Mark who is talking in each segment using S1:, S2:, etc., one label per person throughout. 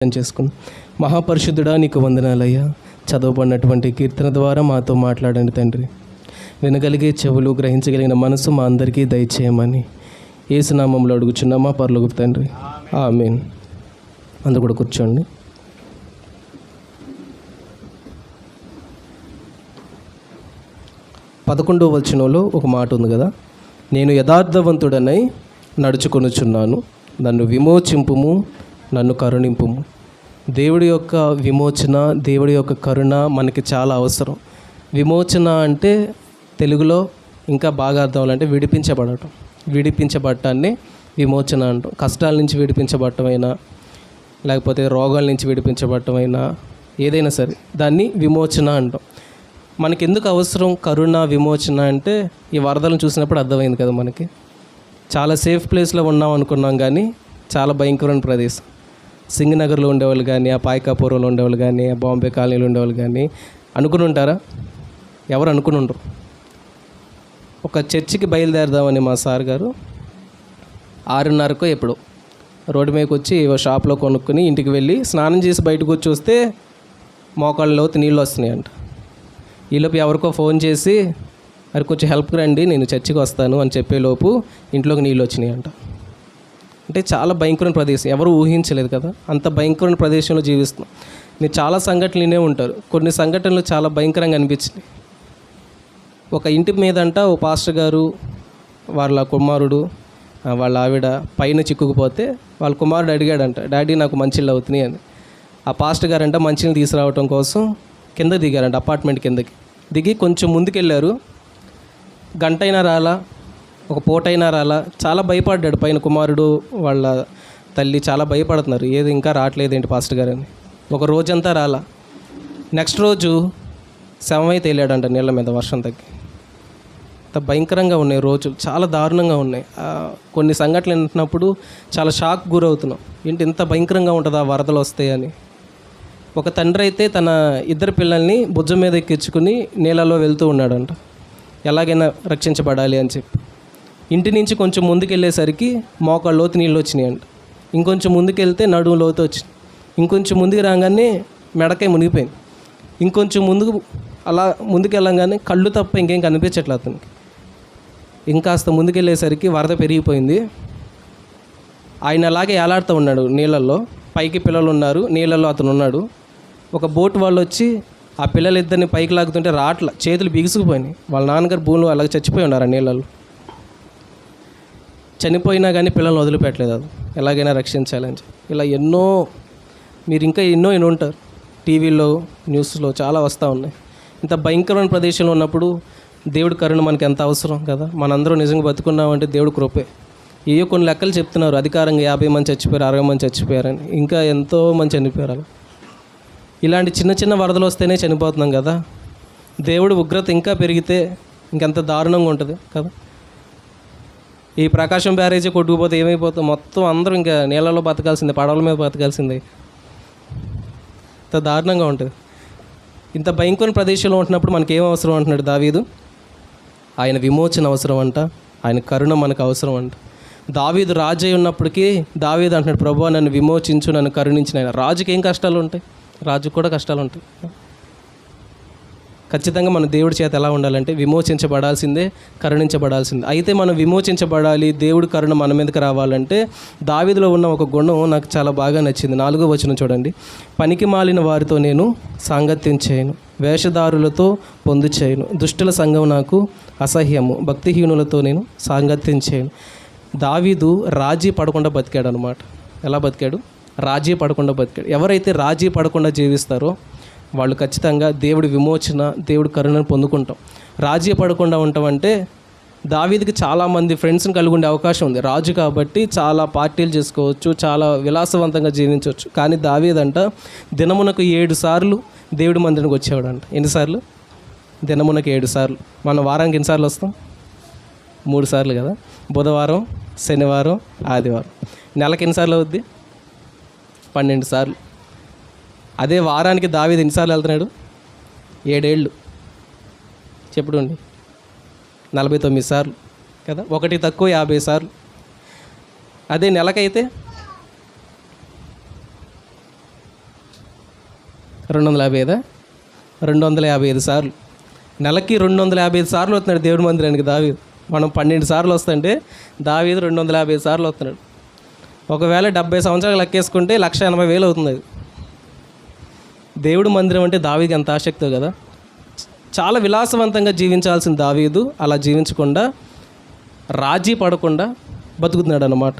S1: చేసుకుని మహాపరిశుద్ధుడా నీకు వందనాలయ్యా. చదవబడినటువంటి కీర్తన ద్వారా మాతో మాట్లాడండి తండ్రి. వినగలిగే చెవులు, గ్రహించగలిగిన మనసు మా అందరికీ దయచేయమని యేసు నామములో అడుగుచున్నామా పరలోకపు తండ్రి, ఆమేన్. అందరూ కూడా కూర్చోండి. పదకొండవ వచనంలో ఒక మాట ఉంది కదా, నేను యథార్థవంతుడనై నడుచుకొనుచున్నాను, నన్ను విమోచింపుము, నన్ను కరుణింపుము. దేవుడి యొక్క విమోచన, దేవుడి యొక్క కరుణ మనకి చాలా అవసరం. విమోచన అంటే తెలుగులో ఇంకా బాగా అర్థం అవ్వాలంటే విడిపించబడటం. విడిపించబడటాన్ని విమోచన అంటాం. కష్టాల నుంచి విడిపించబడటమైనా, లేకపోతే రోగాల నుంచి విడిపించబడటమైనా, ఏదైనా సరే దాన్ని విమోచన అంటాం. మనకి ఎందుకు అవసరం కరుణ, విమోచన అంటే ఈ వరదలను చూసినప్పుడు అర్థమైంది కదా మనకి. చాలా సేఫ్ ప్లేస్లో ఉన్నాం అనుకున్నాం, కానీ చాలా భయంకరమైన ప్రదేశం. సింగనగర్లో ఉండేవాళ్ళు కానీ, ఆ పాయకాపురంలో ఉండేవాళ్ళు కానీ, ఆ బాంబే కాలనీలో ఉండేవాళ్ళు కానీ అనుకుని ఉంటారా? ఎవరు అనుకుని ఉండరు. ఒక చర్చికి బయలుదేరదామని మా సార్ గారు 6:30కో ఎప్పుడు రోడ్డు మీదకి వచ్చి షాప్లో కొనుక్కొని ఇంటికి వెళ్ళి స్నానం చేసి బయటకు వచ్చి వస్తే మోకాళ్ళ లోతు నీళ్ళు వస్తున్నాయంట. ఈలోపు ఎవరికో ఫోన్ చేసి అది కొంచెం హెల్ప్కి రండి, నేను చర్చికి వస్తాను అని చెప్పేలోపు ఇంట్లోకి నీళ్ళు వచ్చినాయి అంట. అంటే చాలా భయంకరమైన ప్రదేశం, ఎవరు ఊహించలేదు కదా. అంత భయంకరమైన ప్రదేశంలో జీవిస్తున్నాం. మీరు చాలా సంఘటనలు వినే ఉంటారు. కొన్ని సంఘటనలు చాలా భయంకరంగా అనిపించినాయి. ఒక ఇంటి మీదంట ఓ పాస్టర్ గారు, వాళ్ళ కుమారుడు, వాళ్ళ ఆవిడ పైన చిక్కుకుపోతే వాళ్ళ కుమారుడు అడిగాడంట, డాడీ నాకు మంచిళ్ళు అవుతున్నాయి అని. ఆ పాస్టర్ గారంట మంచిని తీసుకురావటం కోసం కింద దిగారంట, అపార్ట్మెంట్ కిందకి దిగి కొంచెం ముందుకెళ్ళారు. గంటైనా రాలా, ఒక పూటైనా రాలా. చాలా భయపడ్డాడు పైన కుమారుడు, వాళ్ళ తల్లి చాలా భయపడుతున్నారు, ఏది ఇంకా రావట్లేదు ఏంటి పాస్టర్ గారు అని. ఒక రోజంతా రాలా. నెక్స్ట్ రోజు శవమైతే వెళ్ళాడంట నీళ్ళ మీద, వర్షం తగ్గి. అంత భయంకరంగా ఉన్నాయి రోజులు, చాలా దారుణంగా ఉన్నాయి. కొన్ని సంఘటనలు వింటున్నప్పుడు చాలా షాక్ గురవుతున్నాం. ఏంటి ఇంత భయంకరంగా ఉంటుందా వరదలు వస్తాయని. ఒక తండ్రి అయితే తన 2 పిల్లల్ని భుజం మీద ఎక్కించుకుని నీళ్ళలో వెళ్తూ ఉన్నాడంట, ఎలాగైనా రక్షించబడాలి అని చెప్పి. ఇంటి నుంచి కొంచెం ముందుకెళ్ళేసరికి మోకాళ్ళ లోతు నీళ్ళు వచ్చినాయంట. ఇంకొంచెం ముందుకెళ్తే నడుము లోతు వచ్చింది. ఇంకొంచెం ముందుకు రాగానే మెడకాయ మునిగిపోయింది. ఇంకొంచెం ముందుకు అలా ముందుకెళ్ళగానే కళ్ళు తప్ప ఇంకేం కనిపించట్లేదు అతనికి. ఇంకాస్త ముందుకెళ్ళేసరికి వరద పెరిగిపోయింది. ఆయన అలాగే ఏలాడుతూ ఉన్నాడు నీళ్ళల్లో. పైకి పిల్లలు ఉన్నారు, నీళ్ళల్లో అతను ఉన్నాడు. ఒక బోట్ వాళ్ళు వచ్చి ఆ పిల్లలిద్దరిని పైకి లాగుతుంటే రాట్ల, చేతులు బిగుసుకుపోయినాయి. వాళ్ళ నాన్నగారు భూమిలో అలాగే చచ్చిపోయి ఉన్నారు ఆ నీళ్ళల్లో. చనిపోయినా కానీ పిల్లల్ని వదిలిపెట్టలేదు, అది ఎలాగైనా రక్షించాలని చెప్పి. ఇలా ఎన్నో, మీరు ఇంకా ఎన్నో ఉంటారు, టీవీలో న్యూస్లో చాలా వస్తూ ఉన్నాయి. ఇంత భయంకరమైన ప్రదేశంలో ఉన్నప్పుడు దేవుడి కరుణ మనకి ఎంత అవసరం కదా. మనందరం నిజంగా బతుకున్నామంటే దేవుడి కృపే. ఏయో కొన్ని లెక్కలు చెప్తున్నారు, అధికారంగా 50 మంది చచ్చిపోయారు, 60 మంది చచ్చిపోయారని. ఇంకా ఎంతో మంది చనిపోయారు. అలా ఇలాంటి చిన్న చిన్న వరదలు వస్తేనే చనిపోతున్నాం కదా. దేవుడి ఉగ్రత ఇంకా పెరిగితే ఇంకెంత దారుణంగా ఉంటుంది కదా. ఈ ప్రకాశం బ్యారేజీ కొట్టుకుపోతే ఏమైపోతుంది, మొత్తం అందరూ ఇంకా నీళ్ళలో బతకాల్సిందే, పడవల మీద బతకాల్సిందే. ఇంత దారుణంగా ఉంటుంది. ఇంత భయంకరమైన ప్రదేశంలో ఉంటున్నప్పుడు మనకి ఏం అవసరం అంటున్నాడు దావీదు? ఆయన విమోచన అవసరం అంట, ఆయన కరుణ మనకు అవసరం అంట. దావీదు రాజు అయి ఉన్నప్పటికీ దావీదు అంటున్నాడు, ప్రభువా నన్ను విమోచించు, నన్ను కరుణించిన. ఆయన రాజుకి ఏం కష్టాలు ఉంటాయి, రాజుకు కూడా కష్టాలు ఉంటాయి. ఖచ్చితంగా మన దేవుడి చేత ఎలా ఉండాలంటే విమోచించబడాల్సిందే, కరుణించబడాల్సిందే. అయితే మనం విమోచించబడాలి, దేవుడి కరుణ మన మీదకి రావాలంటే దావీదులో ఉన్న ఒక గుణం నాకు చాలా బాగా నచ్చింది. 4వ వచనం చూడండి. పనికి మాలిన వారితో నేను సాంగత్యం చేయను, వేషధారులతో పొందు చేయను, దుష్టుల సంఘం నాకు అసహ్యము, భక్తిహీనులతో నేను సాంగత్యం చేయను. దావీదు రాజీ పడకుండా బతికాడు అనమాట. ఎలా బతికాడు? రాజీ పడకుండా బతికాడు. ఎవరైతే రాజీ పడకుండా జీవిస్తారో వాళ్ళు ఖచ్చితంగా దేవుడి విమోచన, దేవుడి కరుణను పొందుకుంటాం. రాజీ పడకుండా ఉంటామంటే దావీదుకి చాలామంది ఫ్రెండ్స్ని కలిగి ఉండే అవకాశం ఉంది. రాజు కాబట్టి చాలా పార్టీలు చేసుకోవచ్చు, చాలా విలాసవంతంగా జీవించవచ్చు. కానీ దావీదంట దినమునకు 7 సార్లు దేవుడి మందిరానికి వచ్చేవాడంట. ఎన్నిసార్లు? దినమునకు 7 సార్లు. మనం వారానికి ఎన్నిసార్లు వస్తాం? 3 సార్లు కదా. బుధవారం, శనివారం, ఆదివారం. నెలకి ఎన్నిసార్లు అవుద్ది? 12 సార్లు. అదే వారానికి దావీదు ఎన్నిసార్లు వెళ్తున్నాడు? 7 ఏళ్ళు. చెప్పుడండి, 49 సార్లు కదా. 1 తక్కువ 50 సార్లు. అదే నెలకైతే 250 255 సార్లు. నెలకి 255 సార్లు వస్తున్నాడు దేవుడి మందిరానికి దావీదు. మనం 12 సార్లు వస్తుంటే దావీదు 255 సార్లు వస్తున్నాడు. ఒకవేళ 70 సంవత్సరాలు లెక్కేసుకుంటే 1,80,000 అవుతుంది అది. దేవుడి మందిరం అంటే దావీదు ఎంత ఆసక్తో కదా. చాలా విలాసవంతంగా జీవించాల్సిన దావీదు అలా జీవించకుండా రాజీ పడకుండా బతుకుతున్నాడు అన్నమాట.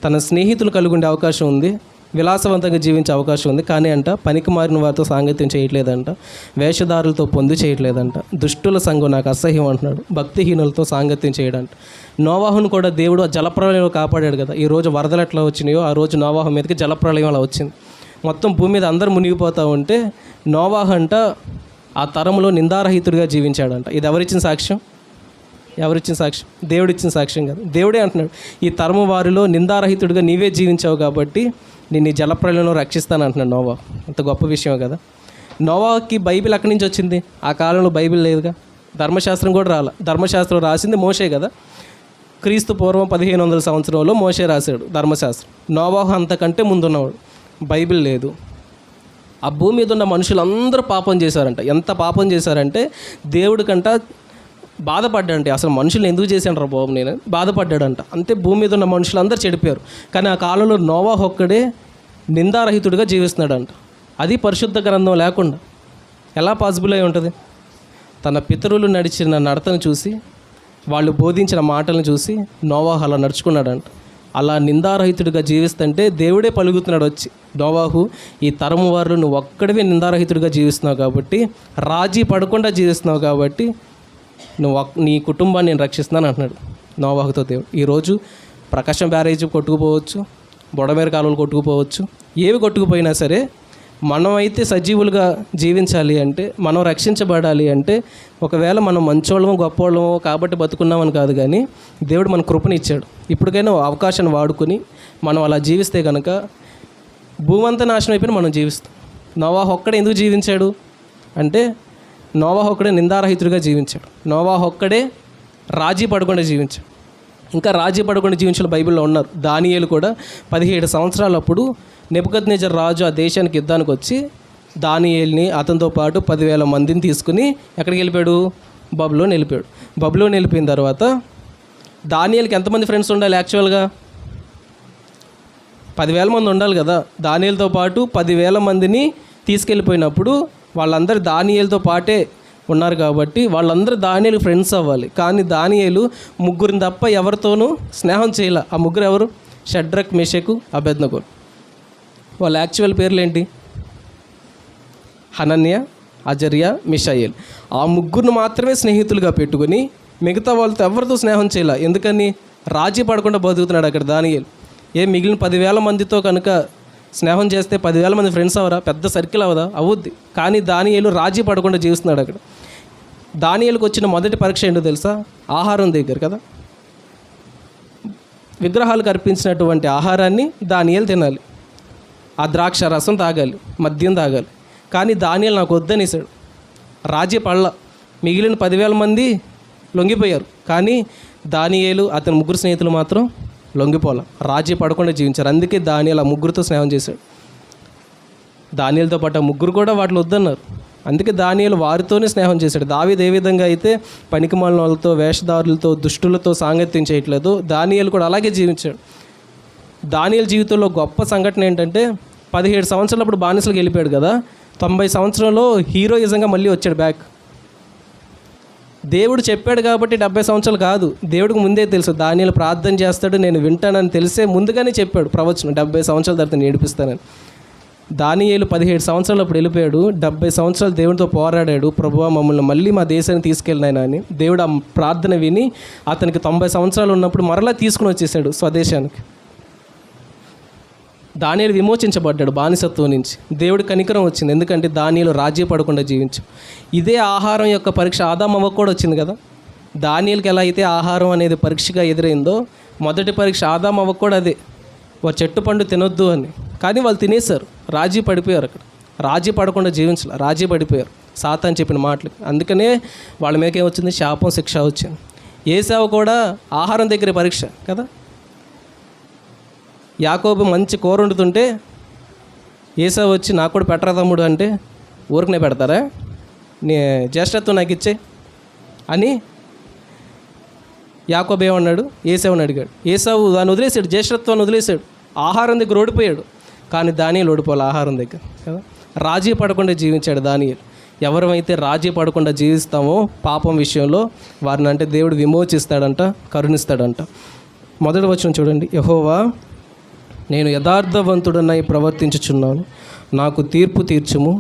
S1: తన స్నేహితులు కలిగి ఉండే అవకాశం ఉంది, విలాసవంతంగా జీవించే అవకాశం ఉంది, కానీ పనికి మారిన వారితో సాంగత్యం చేయట్లేదంట, వేషధారులతో పొందు చేయట్లేదంట, దుష్టుల సంఘం నాకు అసహ్యం అంటున్నాడు, భక్తిహీనులతో సాంగత్యం చేయడంట. నోవాహును కూడా దేవుడు ఆ జలప్రలయంలో కాపాడాడు కదా. ఈ రోజు వరదలు ఎట్లా వచ్చినాయో ఆ రోజు నోవాహు మీదకి జలప్రలయం అలా వచ్చింది. మొత్తం భూమి మీద అందరూ మునిగిపోతూ ఉంటే నోవాహు అంట ఆ తరంలో నిందారహితుడిగా జీవించాడంట. ఇది ఎవరిచ్చిన సాక్ష్యం? దేవుడిచ్చిన సాక్ష్యం కదా. దేవుడే అంటున్నాడు, ఈ తరము వారిలో నిందారహితుడిగా నీవే జీవించావు కాబట్టి నేను ఈ జలప్రలయంలో రక్షిస్తాను అంటున్నాడు నోవాహు. అంత గొప్ప విషయం కదా. నోవాహుకి బైబిల్ ఎక్కడి నుంచి వచ్చింది? ఆ కాలంలో బైబిల్ లేదుగా, ధర్మశాస్త్రం కూడా రాల. ధర్మశాస్త్రం రాసింది మోషే కదా. క్రీస్తు పూర్వం 1500 సంవత్సరంలో మోషే రాశాడు ధర్మశాస్త్రం. నోవాహు అంతకంటే ముందున్నవాడు. బైబిల్ లేదు. ఆ భూమి మీద ఉన్న మనుషులందరూ పాపం చేశారంట. ఎంత పాపం చేశారంటే దేవుడికంట బాధపడ్డాడంటే, అసలు మనుషులు ఎందుకు చేశాను బాబు నేను బాధపడ్డాడంట. అంతే భూమి మీద ఉన్న మనుషులందరూ చెడిపోయారు. కానీ ఆ కాలంలో నోవాహు ఒక్కడే నిందారహితుడిగా జీవిస్తున్నాడంట. అది పరిశుద్ధ గ్రంథం లేకుండా ఎలా పాసిబుల్ అయి ఉంటుంది? తన పితరులు నడిచిన నడతను చూసి, వాళ్ళు బోధించిన మాటలను చూసి నోవాహు అలా నడుచుకున్నాడంట. అలా నిందారహితుడిగా జీవిస్తుంటే దేవుడే పలుకుతున్నాడు వచ్చి, నోవాహు ఈ తరము వారు నువ్వు ఒక్కడివే నిందారహితుడిగా జీవిస్తున్నావు కాబట్టి, రాజీ పడకుండా జీవిస్తున్నావు కాబట్టి నువ్వు నీ కుటుంబాన్ని నేను రక్షిస్తున్నాను అంటున్నాడు నోవాహుతో దేవుడు. ఈరోజు ప్రకాశం బ్యారేజ్ కొట్టుకుపోవచ్చు, బొడమేర కాలువలు కొట్టుకుపోవచ్చు, ఏవి కొట్టుకుపోయినా సరే మనమైతే సజీవులుగా జీవించాలి అంటే, మనం రక్షించబడాలి అంటే, ఒకవేళ మనం మంచోళ్ళము గొప్పోళ్ళము కాబట్టి బతుకున్నామని కాదు, కానీ దేవుడు మన కృపని ఇచ్చాడు. ఇప్పటికైనా అవకాశాన్ని వాడుకొని మనం అలా జీవిస్తే కనుక భూమంతా నాశనం అయిపోయినా మనం జీవిస్తాం. నోవాహు ఒక్కడే ఎందుకు జీవించాడు అంటే, నోవాహు ఒక్కడే నిందారహితుడిగా జీవించాడు. నోవాహు ఒక్కడే రాజీ పడకుండా జీవించాడు. ఇంకా రాజీ పడకుండా జీవించిన బైబిల్లో ఉన్నారు. దానియేలు కూడా 17 సంవత్సరాలప్పుడు నెబుకద్నెజర్ రాజు ఆ దేశానికి యుద్ధానికి వచ్చి దానియేలుని అతనితో పాటు 10,000 మందిని తీసుకుని ఎక్కడికి వెళ్ళిపోయాడు? బబులోని వెళ్ళిపోయాడు. బబులోని వెళ్ళిపోయిన తర్వాత దానియేలుకి ఎంతమంది ఫ్రెండ్స్ ఉండాలి? యాక్చువల్గా 10,000 మంది ఉండాలి కదా. దానియేలుతో పాటు 10,000 మందిని తీసుకెళ్ళిపోయినప్పుడు వాళ్ళందరూ దానియేలుతో పాటే ఉన్నారు కాబట్టి వాళ్ళందరూ దానియేలు ఫ్రెండ్స్ అవ్వాలి. కానీ దానియేలు ముగ్గురిని తప్ప ఎవరితోనూ స్నేహం చేయాల. ఆ ముగ్గురు ఎవరు? షడ్రక్, మెషకు, అబేద్నెగో. వాళ్ళ యాక్చువల్ పేర్లు ఏంటి? హనన్య, అజర్యా, మిషాయేల్. ఆ ముగ్గురిని మాత్రమే స్నేహితులుగా పెట్టుకుని మిగతా వాళ్ళతో ఎవరితో స్నేహం చేయాల. ఎందుకని? రాజీ పడకుండా బతుకుతున్నాడు అక్కడ దానియేలు. మిగిలిన 10,000 మందితో కనుక స్నేహం చేస్తే 10,000 మంది ఫ్రెండ్స్ అవరా? పెద్ద సర్కిల్ అవదా? అవుద్ది. కానీ దానియేలు రాజీ పడకుండా జీవిస్తున్నాడు అక్కడ. దానియేలుకు వచ్చిన మొదటి పరీక్ష ఏంటో తెలుసా? ఆహారం దగ్గర కదా. విగ్రహాలకు అర్పించినటువంటి ఆహారాన్ని దానియేలు తినాలి, ఆ ద్రాక్ష రసం తాగాలి, మద్యం తాగాలి. కానీ దానియేలు నాకు వద్దనేసాడు, రాజీ పడల. మిగిలిన 10,000 మంది లొంగిపోయారు, కానీ దానియేలు అతని ముగ్గురు స్నేహితులు మాత్రం లొంగిపోలే, రాజీ పడకుండా జీవించారు. అందుకే దానియేలు ఆ ముగ్గురితో స్నేహం చేశాడు. దానియేలుతో పాటు ఆ ముగ్గురు కూడా వాటిలో వద్దన్నారు. అందుకే దానియేలు వారితోనే స్నేహం చేశాడు. దావీదు ఏ విధంగా అయితే పనికిమాలిన వాళ్ళతో, వేషధారులతో, దుష్టులతో సాంగత్యం చేయట్లేదు, దానియేలు కూడా అలాగే జీవించాడు. దానియేలు జీవితంలో గొప్ప సంఘటన ఏంటంటే 17 సంవత్సరాలప్పుడు బానిసలకు వెళ్ళిపోయాడు కదా. 90 సంవత్సరంలో హీరోయిజంగా మళ్ళీ వచ్చాడు బ్యాక్. దేవుడు చెప్పాడు కాబట్టి 70 సంవత్సరాలు కాదు, దేవుడికి ముందే తెలుసు దానియేలు ప్రార్థన చేస్తాడు, నేను వింటానని తెలిసే ముందుగానే చెప్పాడు ప్రవచనం, 70 సంవత్సరాల తర్వాత నేను ఏడిపిస్తానని. దానియేలు 17 సంవత్సరాలు అప్పుడు వెళ్ళిపోయాడు. 70 సంవత్సరాలు దేవుడితో పోరాడాడు, ప్రభువా మమ్మల్ని మళ్ళీ మా దేశాన్ని తీసుకెళ్ళినాయన అని. దేవుడు ఆ ప్రార్థన విని అతనికి 90 సంవత్సరాలు ఉన్నప్పుడు మరలా తీసుకుని వచ్చేసాడు స్వదేశానికి. దానియేలు విమోచించబడ్డాడు బానిసత్వం నుంచి. దేవుడి కనికరం వచ్చింది, ఎందుకంటే దానియేలు రాజీ పడకుండా జీవించు. ఇదే ఆహారం యొక్క పరీక్ష ఆదామవ్వ కూడా వచ్చింది కదా. దానియేలుకి ఎలా అయితే ఆహారం అనేది పరీక్షగా ఎదురైందో, మొదటి పరీక్ష ఆదామవ్వ కూడా అదే, ఓ చెట్టు పండు తినొద్దు అని. కానీ వాళ్ళు తినేశారు, రాజీ పడిపోయారు. అక్కడ రాజీ పడకుండా జీవించాలి, రాజీ పడిపోయారు సాతాను చెప్పిన మాటలకి. అందుకనే వాళ్ళ మీదకి ఏమొచ్చింది? శాపం, శిక్ష వచ్చింది. ఏసావు కూడా ఆహారం దగ్గర పరీక్ష కదా. యాకోబు మంచి కూర వండుతుంటే ఏసావు వచ్చి నాకు కూడా పెట్టరా తమ్ముడు అంటే ఊరికనే పెడతారా? నీ జ్యేష్ఠత్వం నాకు ఇచ్చే అని యాకోబు ఏమన్నాడు? ఏసావుని అడిగాడు. ఏసావు దాన్ని వదిలేశాడు, జ్యేష్ఠత్వాన్ని వదిలేశాడు, ఆహారం దగ్గర ఓడిపోయాడు. కానీ దానియేలు ఓడిపోవాలి ఆహారం దగ్గర కదా. రాజీ పడకుండా జీవించాడు దానియేలు. ఎవరైతే రాజీ పడకుండా జీవిస్తామో పాపం విషయంలో వారిని అంటే దేవుడు విమోచిస్తాడంట, కరుణిస్తాడంట. మొదటి వచనం చూడండి. యెహోవా, నేను యథార్థవంతుడనై ప్రవర్తించుచున్నాను, నాకు తీర్పు తీర్చుము,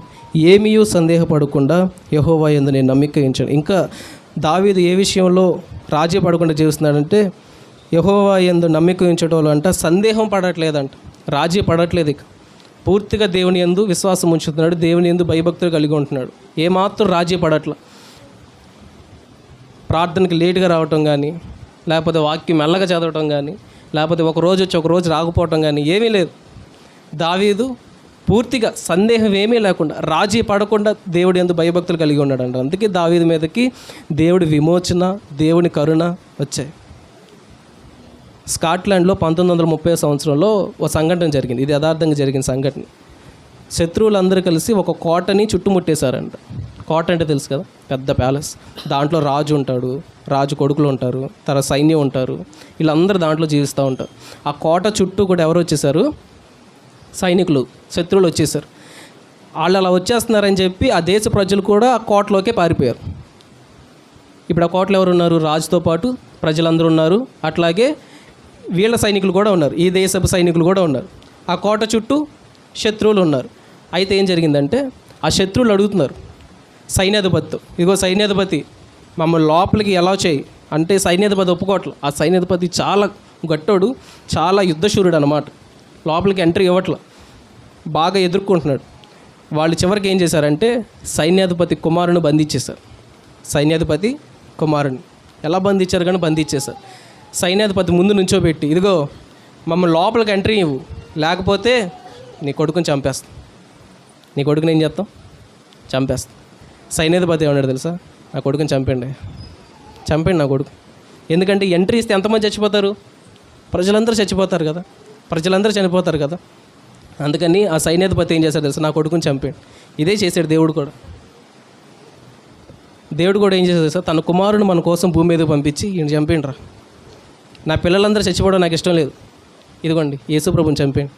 S1: ఏమీయూ సందేహపడకుండా యెహోవా యందు నేను నమ్మిక ఉంచాను. ఇంకా దావీదు ఏ విషయంలో రాజీ పడకుండా జీవిస్తున్నాడంటే యెహోవా యందు నమ్మిక ఉంచడం అంట సందేహం పడట్లేదంట, రాజీ పడట్లేదు. ఇక పూర్తిగా దేవుని యందు విశ్వాసం ఉంచుతున్నాడు, దేవుని యందు భయభక్తులు కలిగి ఉంటున్నాడు. ఏమాత్రం రాజీ పడట్ల. ప్రార్థనకి లేటుగా రావటం కానీ, లేకపోతే వాక్యం మెల్లగా చదవటం కానీ, లేకపోతే ఒక రోజు వచ్చి ఒక రోజు రాకపోవటం కానీ ఏమీ లేదు. దావీదు పూర్తిగా సందేహం ఏమీ లేకుండా రాజీ పడకుండా దేవుడి యందు భయభక్తులు కలిగి ఉన్నాడంట. అందుకే దావీదు మీదకి దేవుడి విమోచన, దేవుని కరుణ వచ్చాయి. స్కాట్లాండ్లో 1930 సంవత్సరంలో ఒక సంఘటన జరిగింది. ఇది యథార్థంగా జరిగిన సంఘటన. శత్రువులందరూ కలిసి ఒక కోటని చుట్టుముట్టేశారంట. కోట అంటే తెలుసు కదా, పెద్ద ప్యాలెస్. దాంట్లో రాజు ఉంటాడు, రాజు కొడుకులు ఉంటారు, తర్వాత సైన్యం ఉంటారు, వీళ్ళందరూ దాంట్లో జీవిస్తూ ఉంటారు. ఆ కోట చుట్టూ కూడా ఎవరు వచ్చేసారు? సైనికులు, శత్రువులు వచ్చేసారు. వాళ్ళు అలా వచ్చేస్తున్నారని చెప్పి ఆ దేశ ప్రజలు కూడా ఆ కోటలోకే పారిపోయారు. ఇప్పుడు ఆ కోటలో ఎవరు ఉన్నారు? రాజుతో పాటు ప్రజలందరూ ఉన్నారు, అట్లాగే వీళ్ళ సైనికులు కూడా ఉన్నారు, ఈ దేశపు సైనికులు కూడా ఉన్నారు. ఆ కోట చుట్టూ శత్రువులు ఉన్నారు. అయితే ఏం జరిగిందంటే ఆ శత్రువులు అడుగుతున్నారు సైన్యాధిపతితో, ఇదిగో సైన్యాధిపతి మమ్మల్ని లోపలికి ఎలా చేయి అంటే సైన్యాధిపతి ఒప్పుకోవట్లేదు. ఆ సైన్యాధిపతి చాలా గట్టోడు, చాలా యుద్ధశూరుడు అన్నమాట. లోపలికి ఎంట్రీ ఇవ్వట్ల, బాగా ఎదుర్కొంటున్నాడు. వాళ్ళు చివరికి ఏం చేశారంటే సైన్యాధిపతి కుమారుని బంధించేశారు. సైన్యాధిపతి కుమారుని ఎలా బంధించారు? కానీ బంధించేశారు. సైన్యాధిపతి ముందు నుంచోబెట్టి, ఇదిగో మమ్మల్ని లోపలికి ఎంట్రీ ఇవ్వు, లేకపోతే నీ కొడుకుని చంపేస్తాం. నీ కొడుకుని ఏం చేస్తాం? చంపేస్తాం. సైన్యాధిపతి ఏమన్నాడు తెలుసా? నా కొడుకుని చంపండి, చంపండి నా కొడుకు. ఎందుకంటే ఎంట్రీ ఇస్తే ఎంతమంది చచ్చిపోతారు? ప్రజలందరూ చచ్చిపోతారు కదా, ప్రజలందరూ చనిపోతారు కదా. అందుకని ఆ సైన్యాధిపతి ఏం చేశాడు తెలుసా? నా కొడుకుని చంపాడు. ఇదే చేశాడు దేవుడు కూడా. దేవుడు కూడా ఏం చేశాడు తెలుసా? తన కుమారుని మన కోసం భూమి మీద పంపించి ఈయన చంపేయండి రా, నా పిల్లలందరూ చచ్చిపోవడం నాకు ఇష్టం లేదు, ఇదిగోండి యేసుప్రభుని చంపేయండి.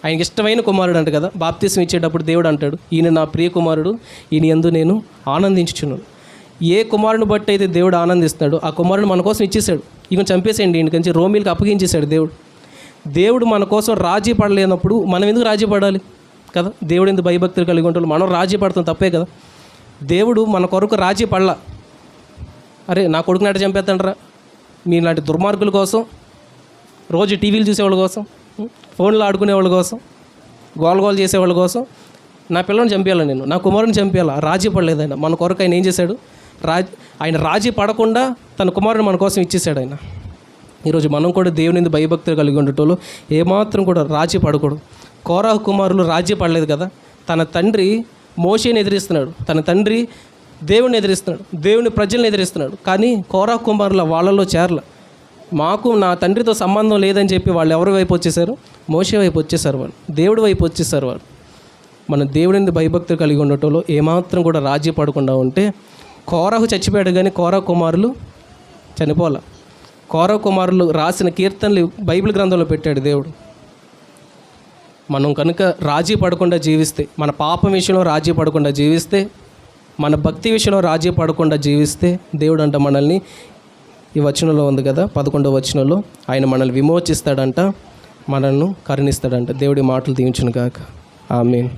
S1: ఆయనకి ఇష్టమైన కుమారుడు అంట కదా. బాప్తిస్మం ఇచ్చేటప్పుడు దేవుడు అంటాడు, ఈయన నా ప్రియ కుమారుడు, ఈయన యందు నేను ఆనందించుచున్నాను. ఏ కుమారుని బట్టి అయితే దేవుడు ఆనందిస్తాడు ఆ కుమారుని మన కోసం ఇచ్చేసాడు. ఈయన చంపేసేయండి, ఈయనకంచి రోమిల్కి అప్పగించేశాడు దేవుడు. దేవుడు మన కోసం రాజీ పడలేనప్పుడు మనం ఎందుకు రాజీ పడాలి కదా? దేవుడు ఎందుకు భయభక్తులు కలిగి ఉంటాడు? మనం రాజీ పడతాం, తప్పే కదా. దేవుడు మన కొరకు రాజీ పడలా. అరే నా కొడుకు నాట చంపేస్తాండ్రా, మీలాంటి దుర్మార్గుల కోసం, రోజు టీవీలు చూసేవాళ్ళ కోసం, ఫోన్లో ఆడుకునేవాళ్ళ కోసం, గోల చేసేవాళ్ళ కోసం నా పిల్లని చంపేయాలి, నేను నా కుమారుని చంపేయాలా? రాజీ పడలేదు ఆయన. మన కొరకు ఆయన ఏం చేశాడు? ఆయన రాజీ పడకుండా తన కుమారుని మన కోసం ఇచ్చేసాడు ఆయన. ఈరోజు మనం కూడా దేవుని భయభక్తులు కలిగి ఉండటంలో ఏమాత్రం కూడా రాజీ పడకూడదు. కోరాహు కుమారులు రాజీ పడలేదు కదా. తన తండ్రి మోషేని ఎదిరిస్తున్నాడు, తన తండ్రి దేవుని ఎదిరిస్తున్నాడు, దేవుని ప్రజల్ని ఎదిరిస్తున్నాడు. కానీ కోరాహు కుమారుల వాళ్ళలో చేరల. మాకు నా తండ్రితో సంబంధం లేదని చెప్పి వాళ్ళు ఎవరి వైపు వచ్చేసారు? మోషే వైపు వచ్చేసారు, వాళ్ళు దేవుడి వైపు వచ్చేసారు. వాళ్ళు మన దేవుని భయభక్తులు కలిగి ఉండటంలో ఏమాత్రం కూడా రాజీ పడకుండా ఉంటే, కోరాహు చచ్చిపోయాడు కానీ కోరాహు కుమారులు చనిపోలే. కోరాహు కుమారులు రాసిన కీర్తనలు బైబిల్ గ్రంథంలో పెట్టాడు దేవుడు. మనం కనుక రాజీ పడకుండా జీవిస్తే, మన పాపం విషయంలో రాజీ పడకుండా జీవిస్తే, మన భక్తి విషయంలో రాజీ పడకుండా జీవిస్తే, దేవుడు అంట మనల్ని, ఈ వచనంలో ఉంది కదా 11వ వచనంలో, ఆయన మనల్ని విమోచిస్తాడంట, మనల్ని కరుణిస్తాడంట. దేవుడి మాటలు దీవించును గాక. ఆమేన్.